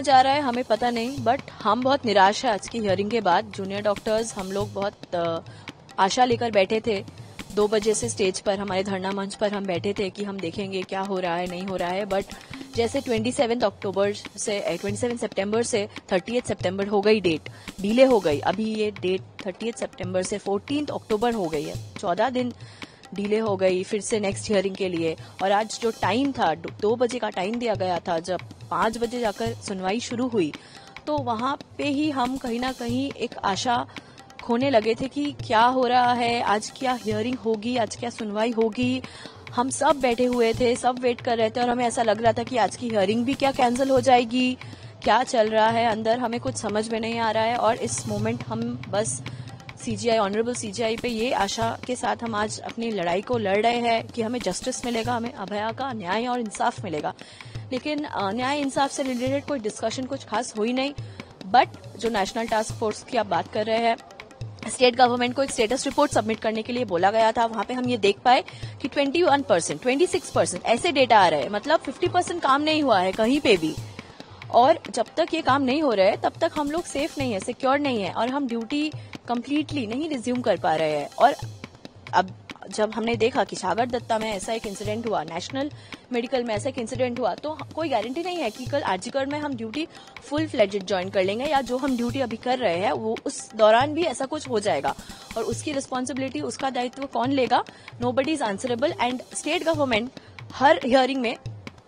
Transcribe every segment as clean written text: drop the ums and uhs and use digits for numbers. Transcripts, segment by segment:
जा रहा है हमें पता नहीं, बट हम बहुत निराश है आज की हियरिंग के बाद। जूनियर डॉक्टर्स हम लोग बहुत आशा लेकर बैठे थे। 2 बजे से स्टेज पर हमारे धरना मंच पर हम बैठे थे कि हम देखेंगे क्या हो रहा है नहीं हो रहा है, बट जैसे 27 सितंबर से 30 सितंबर हो गई, डेट डिले हो गई। अभी ये डेट 30 सितंबर से 14 अक्टूबर हो गई है, 14 दिन डिले हो गई फिर से नेक्स्ट हियरिंग के लिए। और आज जो टाइम था 2 बजे का टाइम दिया गया था, जब 5 बजे जाकर सुनवाई शुरू हुई तो वहां पे ही हम कहीं ना कहीं एक आशा खोने लगे थे कि क्या हो रहा है, आज क्या हियरिंग होगी, आज क्या सुनवाई होगी। हम सब बैठे हुए थे, सब वेट कर रहे थे और हमें ऐसा लग रहा था कि आज की हियरिंग भी क्या कैंसिल हो जाएगी, क्या चल रहा है अंदर हमें कुछ समझ में नहीं आ रहा है। और इस मोमेंट हम बस सीजीआई, ऑनरेबल सीजीआई पे ये आशा के साथ हम आज अपनी लड़ाई को लड़ रहे हैं कि हमें जस्टिस मिलेगा, हमें अभया का न्याय और इंसाफ मिलेगा। लेकिन न्याय इंसाफ से रिलेटेड कोई डिस्कशन कुछ खास हुई नहीं। बट जो नेशनल टास्क फोर्स की आप बात कर रहे हैं, स्टेट गवर्नमेंट को एक स्टेटस रिपोर्ट सबमिट करने के लिए बोला गया था। वहां पे हम ये देख पाए कि 21%, 26% ऐसे डेटा आ रहे हैं, मतलब 50% काम नहीं हुआ है कहीं पे भी। और जब तक ये काम नहीं हो रहा है तब तक हम लोग सेफ नहीं है, सिक्योर नहीं है और हम ड्यूटी कंप्लीटली नहीं रिज्यूम कर पा रहे हैं। और अब जब हमने देखा कि सागर दत्ता में ऐसा एक इंसिडेंट हुआ, नेशनल मेडिकल में ऐसा एक इंसिडेंट हुआ, तो कोई गारंटी नहीं है कि कल आरजीकर में हम ड्यूटी फुल फ्लेजेड ज्वाइन कर लेंगे, या जो हम ड्यूटी अभी कर रहे हैं वो उस दौरान भी ऐसा कुछ हो जाएगा और उसकी रिस्पॉन्सिबिलिटी, उसका दायित्व कौन लेगा? Nobody is answerable. And state government her hearing में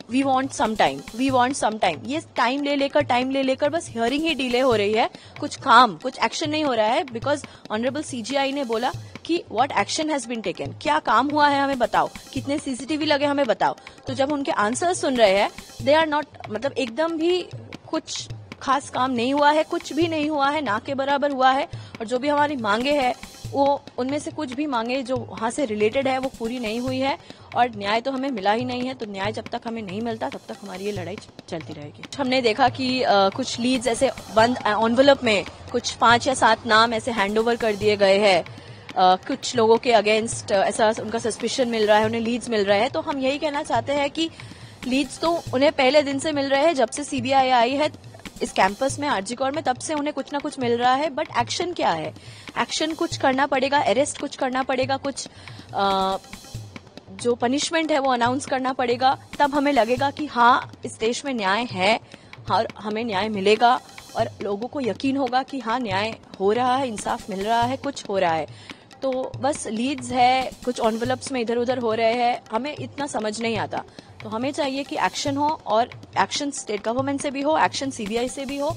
वी वॉन्ट सम टाइम, ये टाइम ले लेकर बस हियरिंग ही डिले हो रही है, कुछ एक्शन नहीं हो रहा है। बिकॉज ऑनरेबल सीजीआई ने बोला कि what action has been taken, क्या काम हुआ है हमें बताओ, कितने सीसीटीवी लगे हमें बताओ। तो जब उनके आंसर सुन रहे हैं, दे आर नॉट, मतलब एकदम भी कुछ खास काम नहीं हुआ है, कुछ भी नहीं हुआ है, ना के बराबर हुआ है। और जो भी हमारी मांगे है वो, उनमें से कुछ भी मांगे जो वहां से रिलेटेड है वो पूरी नहीं हुई है और न्याय तो हमें मिला ही नहीं है। तो न्याय जब तक हमें नहीं मिलता तब तक हमारी ये लड़ाई चलती रहेगी। हमने देखा कि कुछ लीड्स ऐसे बंद एनवलप में कुछ 5 या 7 नाम ऐसे हैंडओवर कर दिए गए हैं। कुछ लोगों के अगेंस्ट ऐसा उनका सस्पिशन मिल रहा है, उन्हें लीड्स मिल रहे हैं। तो हम यही कहना चाहते हैं कि लीड्स तो उन्हें पहले दिन से मिल रहे हैं, जब से सीबीआई आई है इस कैंपस में, आरजीकर में, तब से उन्हें कुछ ना कुछ मिल रहा है। बट एक्शन क्या है? एक्शन कुछ करना पड़ेगा, अरेस्ट कुछ करना पड़ेगा, कुछ जो पनिशमेंट है वो अनाउंस करना पड़ेगा, तब हमें लगेगा कि हाँ इस देश में न्याय है, हाँ हमें न्याय मिलेगा और लोगों को यकीन होगा कि हाँ न्याय हो रहा है, इंसाफ मिल रहा है, कुछ हो रहा है। तो बस लीड्स है, कुछ एनवलप्स में इधर उधर हो रहे हैं, हमें इतना समझ नहीं आता। तो हमें चाहिए कि एक्शन हो, और एक्शन स्टेट गवर्नमेंट से भी हो, एक्शन सीबीआई से भी हो।